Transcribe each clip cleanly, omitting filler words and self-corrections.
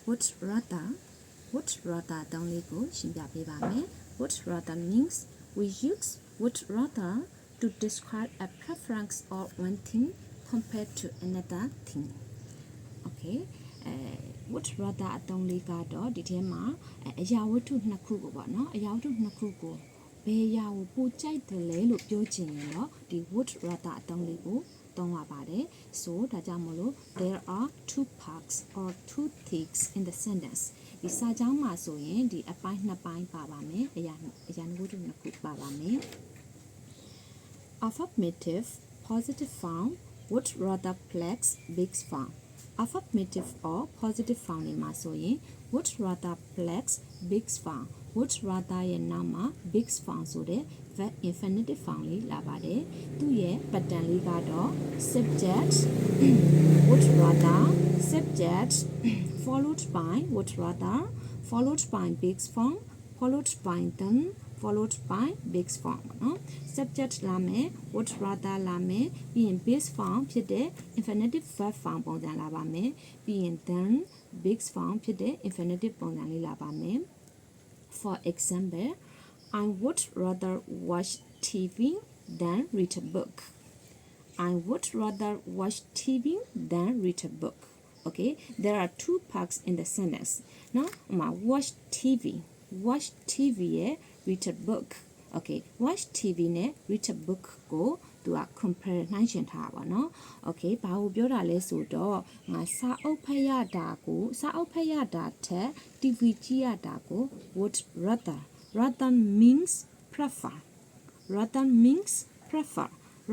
would rather တောင်းလေးကိုရှင်းပြပေးပါမယ် would rather means we use would rather to describe a preference or one thing compared to another thing okay would rather အသုံးလေးကတော့ဒီထဲမှာအရာဝတ္ထုနှစ်ခုကိုပေါ့နော်အရာဝတ္ထုနှစ်ခုကိုဘယ်အရာကိုပိုကြိုက်တယ်လဲလို့ပြောချင်ရင်တော့ဒီ would rather အသုံးလေးကိုသုံးရပါတယ် so ဒါကြောင့်မလို့ there are two parts or two things in the sentence ဒီစာကြောင်းမှာဆိုရင်ဒီအပိုင်းနှစ်ပိုင်းပါပါမယ်အရာဝတ္ထုနှစ်ခုပါပါမယ် affirmative positive form would rather flex big form affirmative or positive form တွေမှာဆိုရင် would rather flex big form would rather ရဲ့နောက်မှာ big form ဆိုတဲ့ verb infinitive form လေးလာပါတယ်သူ့ရဲ့ pattern လေးကတော့ subject would rather subject followed by would rather followed by big form followed by then followed by big form နော် subject လာမယ် would rather လာမယ်ပြီးရင် base form ဖြစ်တဲ့ infinitive verb form ပုံစံလာပါမယ်ပြီးရင် then big form ဖြစ်တဲ့ infinitive ပုံစံလေးလာပါမယ် for example I would rather watch TV than read a book I would rather watch TV than read a book okay there are two parts in the sentence now watch TV ရဲ့ read a book okay watch TV နဲ့ read a book ကိုသူက compare နှိုင်းယှဉ်ထားပါเนาะ okay ဘာကိုပြောတာလဲဆိုတော့ငါစာအုပ်ဖတ်ရတာထက် TV ကြည့်ရတာကို would rather means prefer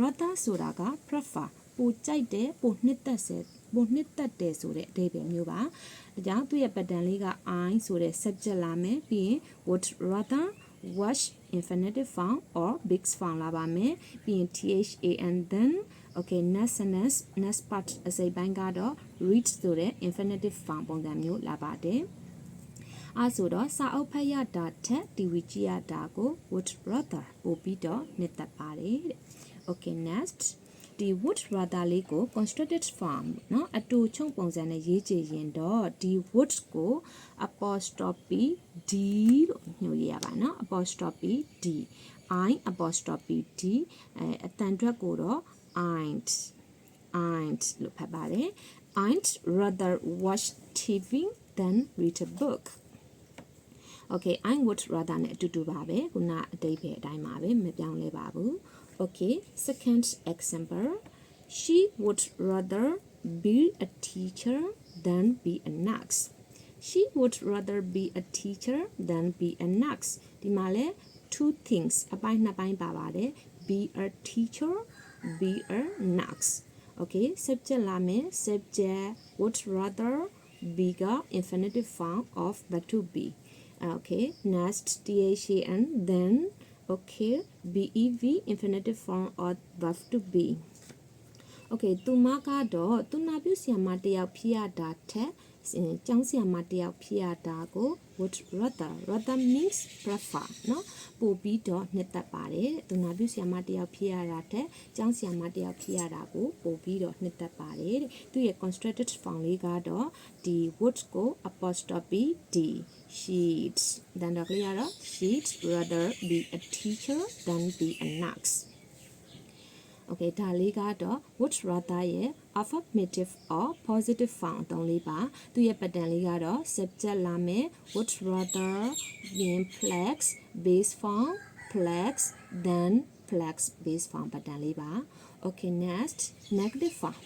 ratherဆိုတာက prefer ပိုကြိုက်တယ်ပိုနှစ်သက်တယ်ဆိုတဲ့အဓိပ္ပာယ်မျိုးပါဒါကြောင့်သူ့ရဲ့ pattern လေးက I ဆိုတဲ့ subject လာမယ်ပြီးရင် would rather watch infinitive form or big form လာပါမယ်ပြီးရင် than then okay next part အစိပ်ပိုင်းကတော့ read ဆိုတဲ့ infinitive form ပုံစံမျိုးလာပါတယ်အဲဆိုတော့စာအုပ်ဖတ်ရတာထက် TV ကြည့်ရတာကို would rather ပို့ပြီးတော့နှစ်သက်ပါတယ်တဲ့ okay nextဒီ would rather လေးကို constructed form เนาะအတူချုံပုံစံနဲ့ရေးကြည့်ရင်တော့ဒီ would ကို apostrophe d လို့ညွှန်ရပါเนาะ apostrophe d I apostrophe d အတန်အတွက်ကိုတော့ I'd လို့ဖတ်ပါတယ် I'd rather watch TV than read a book okay I would rather နဲ့အတူတူပါပဲခုနအတိတ်ပဲအတိုင်းပါပဲမပြောင်းလဲပါဘူးokay second example she would rather be a teacher than be a nurse she would rather be a teacher than be a nurse ဒီမှာလဲ two things အပိုင်းနှစ်ပိုင်းပါပါတယ် be a teacher be a nurse okay subject လာမယ် subject would rather be က infinitive form of verb to be okay next than then okay bev infinitive form of verb to be okay သူမကတော့သူနာပြုဆရာမတယောက်ဖြစ်ရတာထက်ကျောင်းဆရာမတယောက်ဖြစ်ရတာကို would rather means prefer เนาะပို့ပြီးတော့နှစ်သက်ပါတယ်သူနာပြုဆရာမတယောက်ဖြစ်ရတာထက်ကျောင်းဆရာမတယောက်ဖြစ်ရတာကိုပို့ပြီးတော့နှစ်သက်ပါတယ်တဲ့သူရဲ့ constructed form လေးကတော့ဒီ would ကို apostrophe d she'd then တော့ clear တော့ she'd rather be a teacher than be a nurse okay ဒါလေးကတော့ would rather ရဲ့ affirmative or positive form အသုံးလေးပါသူရဲ့ pattern လေးကတော့ subject လာမယ် would rather being flex base form flex then flex base form pattern လေးပါ okay next negative form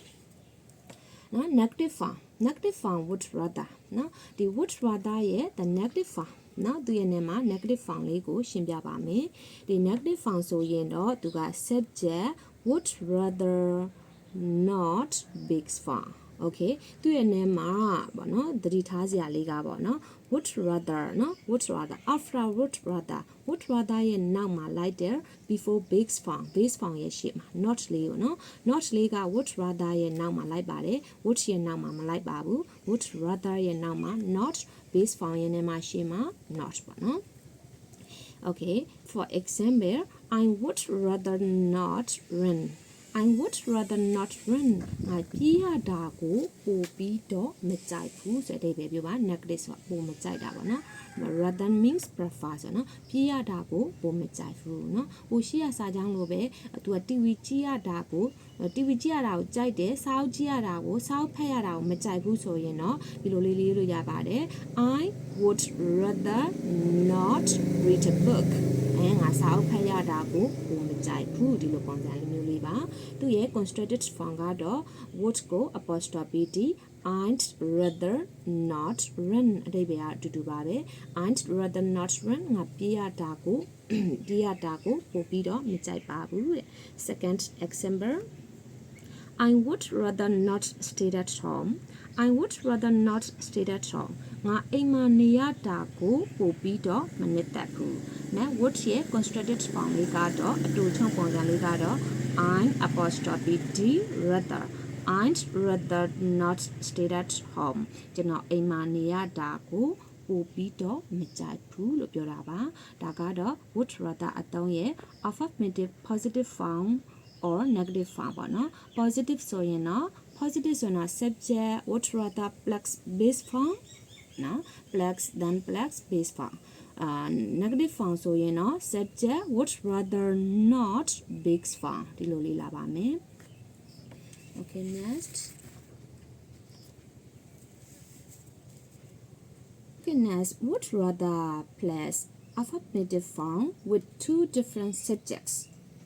နော် negative form would rather နော်ဒီ would rather ရဲ့ the negative form နော်သူရဲ့နာမ negative form လေးကိုရှင်းပြပါမယ်ဒီ negative form ဆိုရင်တော့သူက subject would rather not big form okay သူရဲ့နာမပေါ့နော်သတိထားစရာလေးကပေါ့နော် would rather နော် would rather after would rather ရဲ့နောက်မှာလိုက်တယ် before base form ရဲ့ရှေ့မှာ not လေးကိုနော် not လေးက would rather ရဲ့နောက်မှာလိုက်ပါတယ် would ရဲ့နောက်မှာမလိုက်ပါဘူး would rather ရဲ့နောက်မှာ not base form ရဲ့နာမရှေ့မှာ not ပေါ့နော် okay for example I would rather not run I would rather not run ငါပြေးရတာကိုပိုပြီးတော့မကြိုက်ဘူးဆိုတဲ့အဓိပ္ပာယ်ပြောပါ negative ဆိုပိုမကြိုက်တာပေါ့နော် rather means prefer ဆိုနော်ပြေးရတာကိုပိုမကြိုက်ဘူးနော်ဟိုရှိရစာကြောင်းလိုပဲသူက TV ကြည့်ရတာကို TV ကြည့်ရတာကိုကြိုက်တယ်စာအုပ်ကြည့်ရတာကိုစာအုပ်ဖတ်ရတာကိုမကြိုက်ဘူးဆိုရင်တော့ဒီလိုလေးလေးလို့ရပါတယ် I would rather not read a book ငါစာအုပ်ဖတ်ရတာကိုပိုမကြိုက်ဘူးဒီလိုပုံစံလေးမျိုးလေးပါသူရဲ့ constructed form ကတော့ would ကို apostrophe d I'd rather not run အဓိပ္ပာယ်အတူတူပါပဲ I'd rather not run ငါပြေးရတာကိုပိုပြီးတော့မကြိုက်ပါဘူးတဲ့ second example I would rather not stay at home I would rather not stay at home ငါအိမ်မှာနေရတာကိုပိုပြီးတော့မနစ်သက်ဘူးနော် would ရဲ့ constructed form လေးကတော့အတူချုံပုံစံလေးကတော့ I apostrophe d rather I'd rather not stay at home ကျွန်တော်အိမ်မှာနေရတာကိုပိုပြီးတော့မကြိုက်ဘူးလို့ပြောတာပါဒါကတော့ would rather အသုံးရဲ့ affirmative positive form or negative form ပေါ့နော် positive ဆိုရင်တော့ positive ဆိုရင် subject would rather plus base form နော် plus than plus base form negative form ဆိုရင်တော့ subject would rather not base form ဒီလိုလေးလာပါမယ် okay next would rather plus affirmative form with two different subjects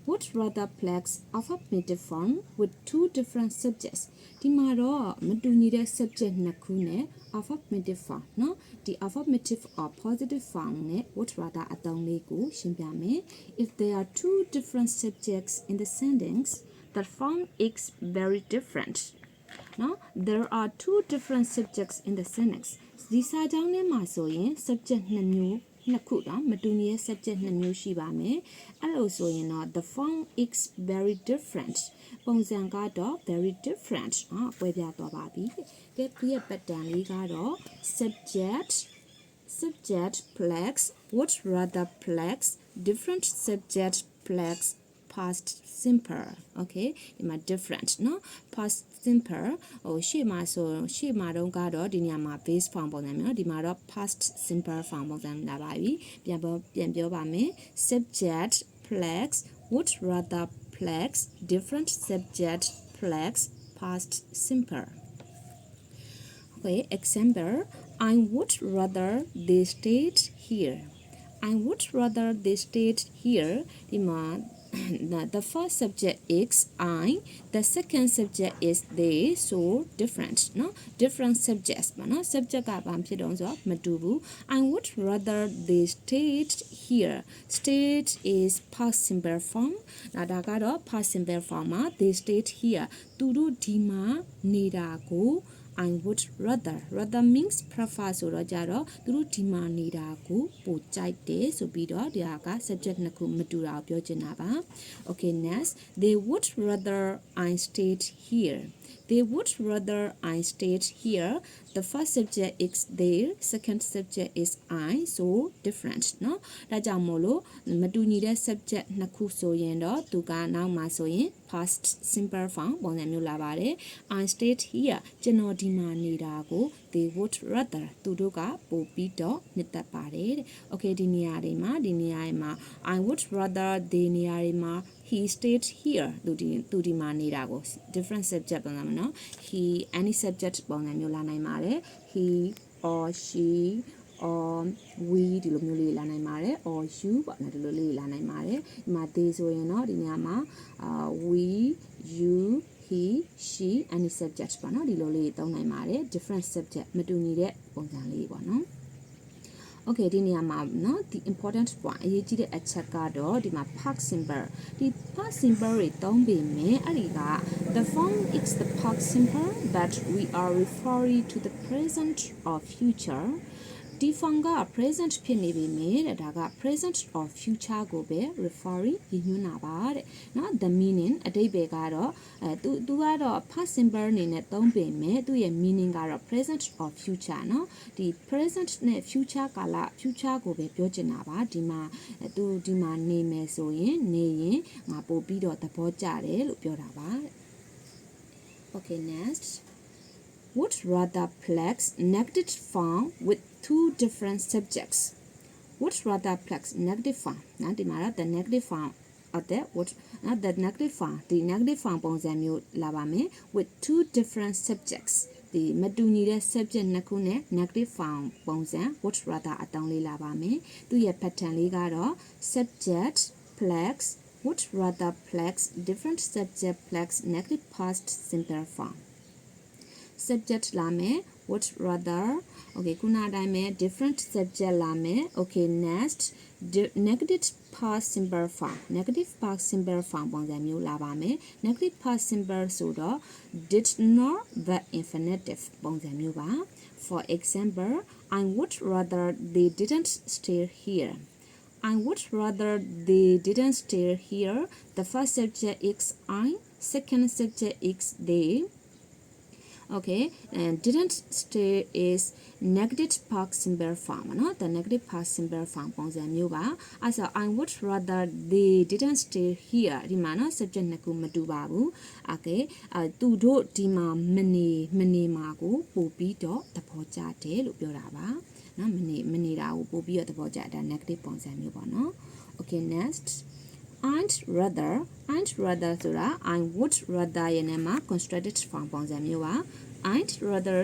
would rather plus affirmative form with two different subjects ဒီမှာတော့မတူညီတဲ့ subject နှစ်ခုနဲ့ affirmative form เนาะဒီ affirmative or positive form နဲ့ would rather အသုံးလေးကိုရှင်းပြမယ် if there are two different subjects in the sentence the form is very different Now, there are two different subjects in the sentence. ဒီစာကြောင်းထဲမှာဆိုရင် subject နှစ်ခုတော့မတူညီတဲ့ subject နှစ်မျိုးရှိပါမယ်။အဲ့လိုဆိုရင်တော့ the form is very different. ပုံစံကတော့ very different ကွဲပြားသွားပါပြီ။ဒီရဲ့ pattern လေးကတော့ subject plus would rather plus different subject plus past simple okay ဒီမှာ different เนาะ past simple ဟိုရှေ့မှာတော့ကတော့ဒီနေရာမှာ base form ပုံစံမျိုးဒီမှာတော့ past simple form ပုံစံလာပါပြီပြန်ပြောပါမယ် subject plus would rather plus different subject plus past simple okay example I would rather they stayed here I would rather they stayed here ဒီမှာthe first subject is I the second subject is they so different no different subjects ပါနော် subject ကဘာဖြစ်တော့ဆိုတော့မတူဘူး I would rather they stayed here stayed is past simple form ဒါကတော့ past simple form မှာ they stayed here သူတို့ဒီမှာနေတာကိုI would rather means prefer ဆိုတော့ကြတော့သူတို့ဒီမှာနေတာကိုပိုကြိုက်တယ်ဆိုပြီးတော့ဒီဟာက subject နှစ်ခုမတူတာကိုပြောချင်တာပါ okay next they would rather I stayed here they would rather I stayed here the first subject is there second subject is I so different เนาะဒါကြောင့်မို့လို့မတူညီတဲ့ subject နှစ်ခုဆိုရင်တော့သူကနောက်မှာဆိုရင် past simple form ပုံစံမျိုးလာပါတယ် I stayed here ကျွန်တော်ဒီမှာနေတာကို they would rather သူတို့ကပို့ပြီးတော့နှစ်သက်ပါတယ်တဲ့ okay ဒီနေရာတွေမှာ I would rather ဒီနေရာတွေမှာ he stayed here သူဒီမှာနေတာကို different subject ပုံစံမျိုးเนาะ he any subject ပုံစံမျိုးလာနိုင်ပါတယ် he or she or we ဒီလိုမျိုးလေးလာနိုင်ပါတယ် or you ပေါ့နော်ဒီလိုလေးလာနိုင်ပါတယ်ဒီမှာ they ဆိုရင်တော့ဒီနေရာမှာwe you he she any subject ပေါ့နော်ဒီလိုလေးသုံးနိုင်ပါတယ် different subject မတူညီတဲ့ပုံစံလေးပေါ့နော် okay ဒီနေရာမှာเนาะ the important point အရေးကြီးတဲ့အချက်ကတော့ဒီမှာ past simple ဒီ past simple တွေသုံးပြီးမယ်အဲ့ဒီက the form is the past simple but we are referring to the present or future ဒီ form က present ဖြစ်နေပြီမြေတဲ့ဒါက present or future ကိုပဲ referring ရည်ညွှန်းတာပါတဲ့နော် the meaning အဓိပ္ပာယ်ကတော့သူကတော့ past simple အနေနဲ့သုံးပေမဲ့သူ့ရဲ့ meaning ကတော့ present or future နော်ဒီ present နဲ့ future ကာလ future ကိုပဲပြောချင်တာပါဒီမှာနေမယ်ဆိုရင်နေရင်ငါပို့ပြီးတော့သဘောကျတယ်လို့ပြောတာပါတဲ့ Okay next would rather plex negative form with two different subjects would rather plex negative form နော်ဒီမှာတော့ the negative form of the would not the negative form ဒီ negative form ပုံစံမျိုးလာပါမယ် with two different subjects ဒီမတူညီတဲ့ subject နှစ်ခုနဲ့ negative form ပုံစံ would rather အတောင်းလေးလာပါမယ်သူရဲ့ pattern လေးကတော့ subject plex would rather plex different subject plex negative past simple form subject လာမယ် would rather okay ခုနအတိုင်းပဲ different subject လာမယ် okay next negative past simple form negative past simple form ပုံစံမျိုးလာပါမယ် negative past simple ဆိုတော့ did not the infinitive ပုံစံမျိုးပါ for example I would rather they didn't stay here I would rather they didn't stay here the first subject is I second subject is they okay and didn't stay is negative past simple form เนาะ the negative past simple form ပုံစံမျိုးပါအဲဆို I would rather they didn't stay here ဒီမှာเนาะ subject နှစ်ခုမတူပါဘူး okay သူတို့ဒီမှာမနေမှာကိုပို့ပြီးတော့သဘောကျတယ်လို့ပြောတာပါเนาะမနေတာကိုပို့ပြီးတော့သဘောကျတာ negative ပုံစံမျိုးပေါ့เนาะ okay next I'd rather ဆိုတာ I would rather ရဲ့နာမ constructed form ပုံစံမျိုးပါ I'd rather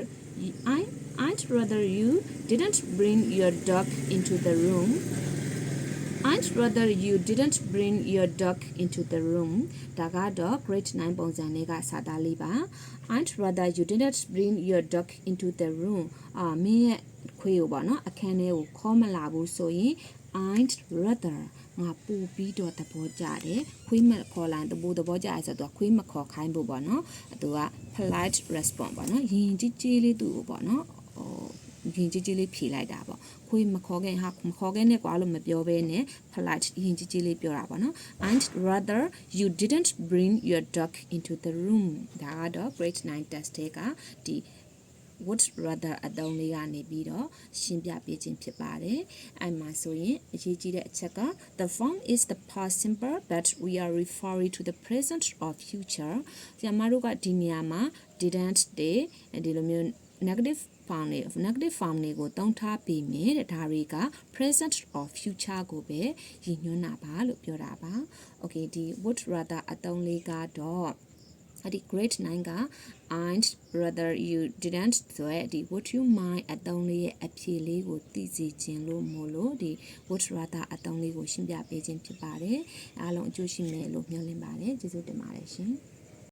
you didn't bring your dog into the room I'd rather you didn't bring your dog into the room ဒါကတော့ grade 9 ပုံစံလေးကစာသားလေးပါ I'd rather you didn't bring your dog into the room မင်းရဲ့ခွေးကိုပေါ့နော်အခန်းထဲကိုခေါ်မလာဘူးဆိုရင် I'd rather ငါပူပြီးတော့သဘောကျတယ်ခွေးမခေါ်လာရင်သဘောကျရဲဆိုတော့ခွေးမခေါ်ခိုင်းဖို့ပေါ့နော်သူက polite response ပေါ့နော်ရင်ကြီးလေးသူ့ကိုပေါ့နော်ရင်ကြီးလေးဖြေလိုက်တာပေါ့ခွေးမခေါ်ခင်နဲ့ကွာလို့မပြောဘဲနဲ့ polite ရင်ကြီးလေးပြောတာပေါ့နော် I'd rather you didn't bring your dog into the room ဒါကတော့ grade 9 test ကဒီwould rather အသုံးလေးကနေပြီးတော့ရှင်းပြပေးခြင်းဖြစ်ပါတယ်။အဲ့မှာဆိုရင်အရေးကြီးတဲ့အချက်က the form is the past simple but we are referring to the present or future ဆရာမတို့ကဒီနေရာမှာ didn't ဒီလိုမျိုး negative form တွေကိုသုံးထားပြီးမြင်တဲ့ဒါတွေက present or future ကိုပဲရည်ညွှန်းတာပါလို့ပြောတာပါ။ Okay ဒီ would rather အသုံးလေးကတော့ဒီ grade 9 က I'd rather you didn't ဆိုရဲဒီ would you mind အသုံးလေးရဲ့အဖြေလေးကိုသိစေခြင်းလို့မို့လို့ဒီ would rather အသုံးလေးကိုရှင်းပြပေးခြင်းဖြစ်ပါတယ်အားလုံးအကျိုးရှိမယ်လို့မျှော်လင့်ပါတယ်ကျေးဇူးတင်ပါတယ်ရှင်